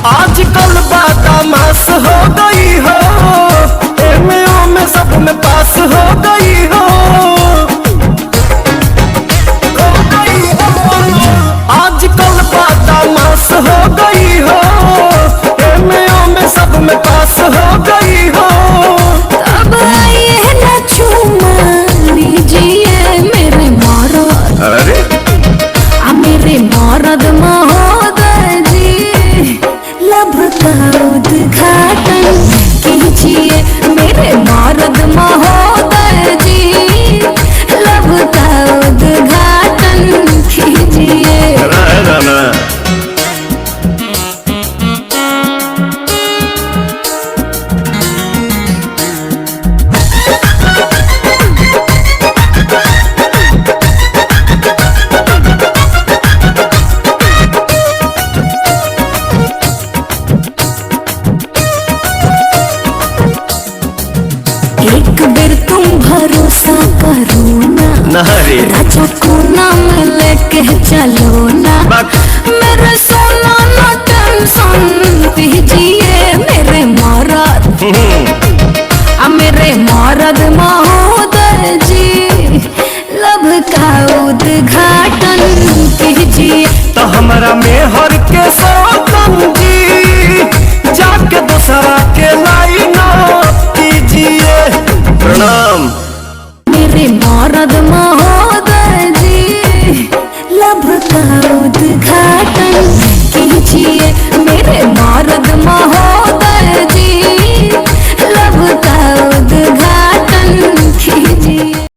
आजकल बदमाश हो गई हो, एमओ में सब में पास हो गई हो। आजकल बदमाश हो गई हो, एमओ में सब में पास हो गई हो। अब आइए ना चूमा लीजिए मेरे मरद, अरे मेरे मरद महोदय जी, लब का उद्घाटन कीजिए मेरे मरद महोदय जी, लब का उद्घाटन कीजिए। ना एक बेर तुम भरोसा करो ना, रे राजा को नाम लेके चलो ना, मेरे सोना ना टेंशन दीजिए मेरे मरद, मेरे मरद महोदय जी, लब का उद्घाटन कीजिए। तो हमारा में